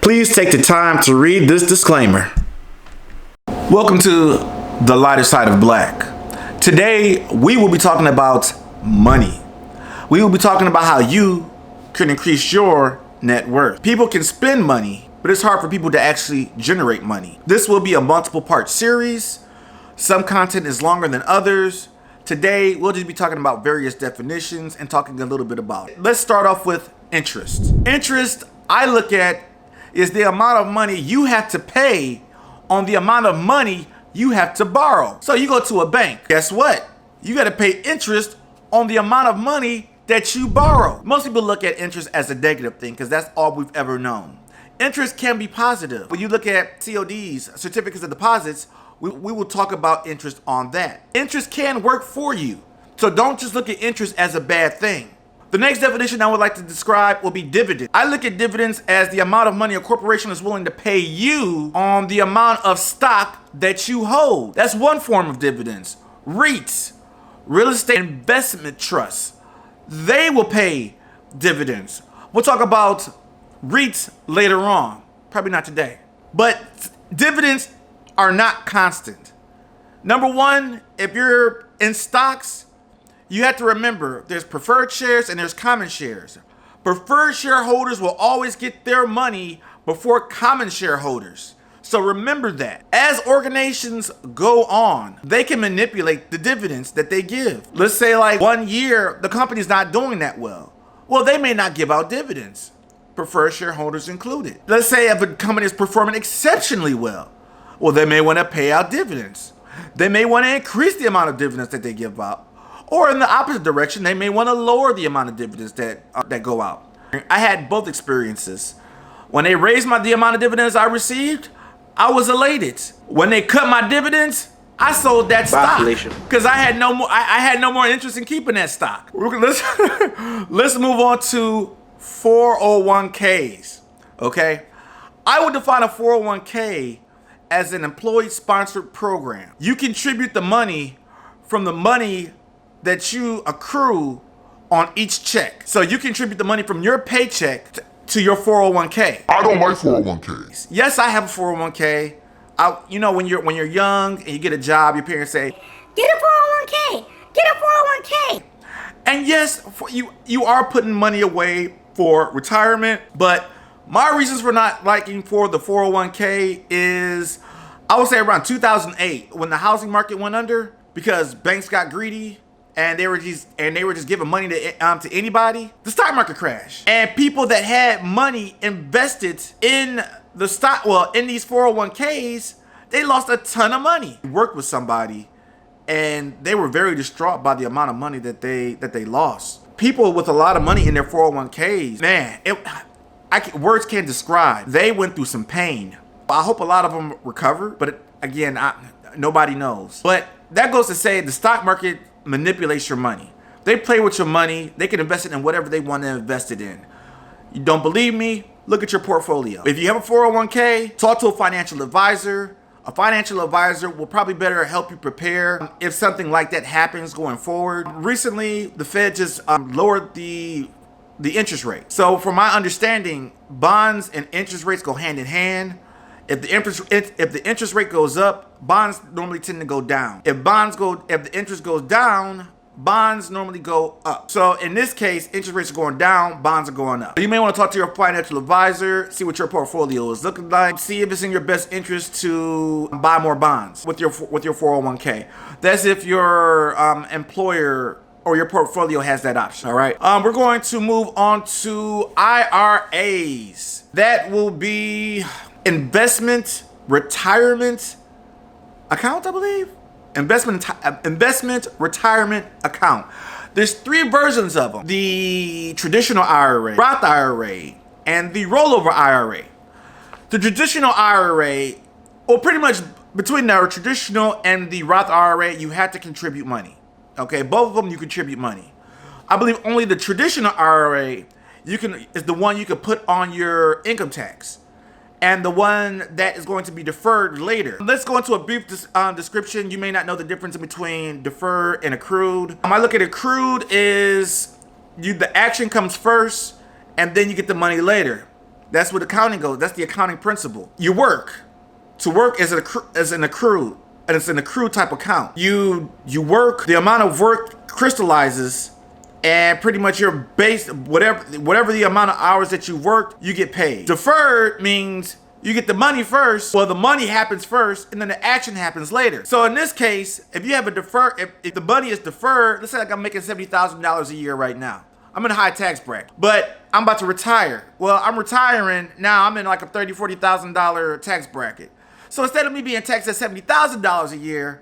Please take the time to read this disclaimer. Welcome to the lighter side of black. Today, we will be talking about money. We will be talking about how you can increase your net worth. People can spend money, but it's hard for people to actually generate money. This will be a multiple part series. Some content is longer than others. Today, we'll just be talking about various definitions and talking a little bit about it. Let's start off with interest. Interest, I look at, is the amount of money you have to pay on the amount of money you have to borrow. So you go to a bank, guess what? You got to pay interest on the amount of money that you borrow. Most people look at interest as a negative thing because that's all we've ever known. Interest can be positive. When you look at CODs, certificates of deposits, we will talk about interest on that. Interest can work for you. So don't just look at interest as a bad thing. The next definition I would like to describe will be dividend. I look at dividends as the amount of money a corporation is willing to pay you on the amount of stock that you hold. That's one form of dividends. REITs, real estate investment trusts, they will pay dividends. We'll talk about REITs later on, probably not today. But dividends are not constant. Number one, if you're in stocks, you have to remember there's preferred shares and there's common shares. Preferred shareholders will always get their money before common shareholders. So remember that. As organizations go on, they can manipulate the dividends that they give. Let's say like 1 year, the company's not doing that well. Well, they may not give out dividends, preferred shareholders included. Let's say if a company is performing exceptionally well, well, they may want to pay out dividends. They may want to increase the amount of dividends that they give out. Or in the opposite direction, they may want to lower the amount of dividends that go out. I had both experiences. When they raised the amount of dividends I received, I was elated. When they cut my dividends, I sold that stock because I had no more. I had no more interest in keeping that stock. Let's move on to 401ks. Okay, I would define a 401k as an employee-sponsored program. You contribute the money from the money that you accrue on each check. So you contribute the money from your paycheck to your 401k. I don't like 401ks. Yes, I have a 401k. When you're young and you get a job, your parents say, "Get a 401k. Get a 401k." And yes, you are putting money away for retirement, but my reasons for not liking for the 401k is, I would say around 2008 when the housing market went under because banks got greedy. And they were just giving money to anybody. The stock market crashed, and people that had money invested in the stock, in these 401ks, they lost a ton of money. I worked with somebody, and they were very distraught by the amount of money that they lost. People with a lot of money in their 401ks, man, words can't describe. They went through some pain. I hope a lot of them recovered, but again, nobody knows. But that goes to say the stock market manipulates your money. They play with your money. They can invest it in whatever they want to invest it in. You don't believe me? Look at your portfolio. If you have a 401k, talk to a financial advisor. A financial advisor will probably better help you prepare if something like that happens going forward. Recently, the Fed just lowered the interest rate. So from my understanding, bonds and interest rates go hand in hand. If the interest rate goes up, bonds normally tend to go down. If the interest goes down, bonds normally go up. So in this case, interest rates are going down, bonds are going up. You may want to talk to your financial advisor, see what your portfolio is looking like, see if it's in your best interest to buy more bonds with your 401k. That's if your employer or your portfolio has that option. All right. We're going to move on to IRAs. That will be investment retirement account, I believe. Investment retirement account. There's 3 versions of them: the traditional IRA, Roth IRA, and the rollover IRA. The traditional IRA, pretty much between the traditional and the Roth IRA, you have to contribute money. Okay, both of them you contribute money. I believe only the traditional IRA is the one you can put on your income tax, and the one that is going to be deferred later. Let's go into a brief description. You may not know the difference between deferred and accrued. I look at accrued is the action comes first, and then you get the money later. That's what accounting goes. That's the accounting principle. You work. To work is an accrued, and it's an accrued type account. You work. The amount of work crystallizes, and pretty much your base, whatever the amount of hours that you worked, you get paid. Deferred means you get the money first. Well, the money happens first, and then the action happens later. So in this case, if you have a deferred, if the money is deferred, let's say like I'm making $70,000 a year right now. I'm in a high tax bracket, but I'm about to retire. Well, I'm retiring now. I'm in like a $30,000, $40,000 tax bracket. So instead of me being taxed at $70,000 a year,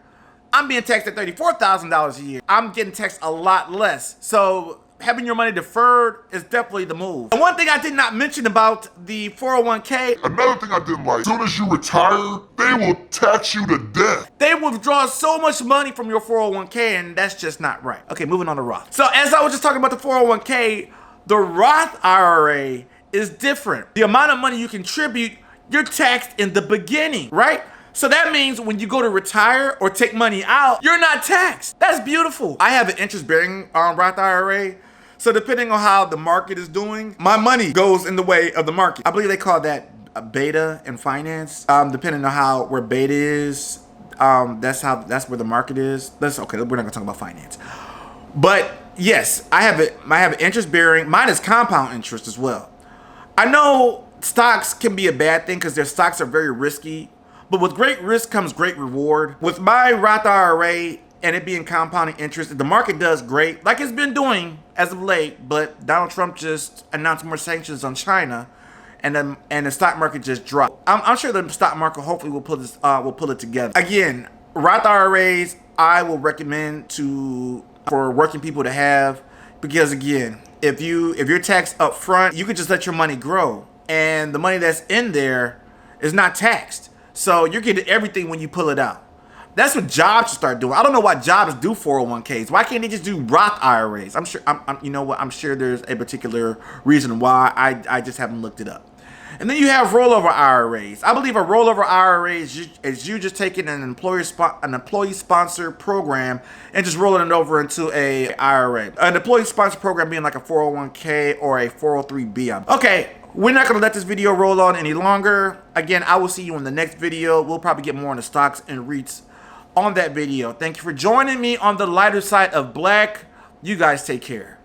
I'm being taxed at $34,000 a year. I'm getting taxed a lot less. So having your money deferred is definitely the move. And one thing I did not mention about the 401k. Another thing I didn't like, as soon as you retire, they will tax you to death. They withdraw so much money from your 401k, and that's just not right. Okay, moving on to Roth. So as I was just talking about the 401k, the Roth IRA is different. The amount of money you contribute, you're taxed in the beginning, right? So that means when you go to retire or take money out, you're not taxed. That's beautiful. I have an interest-bearing Roth IRA. So depending on how the market is doing, my money goes in the way of the market. I believe they call that beta in finance. Depending on where beta is, that's where the market is. Okay, we're not gonna talk about finance. But yes, I have an interest-bearing. Mine is compound interest as well. I know stocks can be a bad thing because their stocks are very risky, but with great risk comes great reward. With my Roth IRA and it being compounding interest, the market does great, like it's been doing as of late, but Donald Trump just announced more sanctions on China, and the stock market just dropped. I'm sure the stock market hopefully will pull it together. Again, Roth IRAs I will recommend for working people to have, because again, if you're taxed up front, you can just let your money grow, and the money that's in there is not taxed. So you're getting everything when you pull it out. That's what jobs should start doing. I don't know why jobs do 401ks. Why can't they just do Roth IRAs? I'm sure. You know what? I'm sure there's a particular reason why. I just haven't looked it up. And then you have rollover IRAs. I believe a rollover IRA is you just taking an employee-sponsored program and just rolling it over into a IRA. An employee-sponsored program being like a 401k or a 403b. Okay, we're not going to let this video roll on any longer. Again, I will see you in the next video. We'll probably get more into stocks and REITs on that video. Thank you for joining me on the lighter side of black. You guys take care.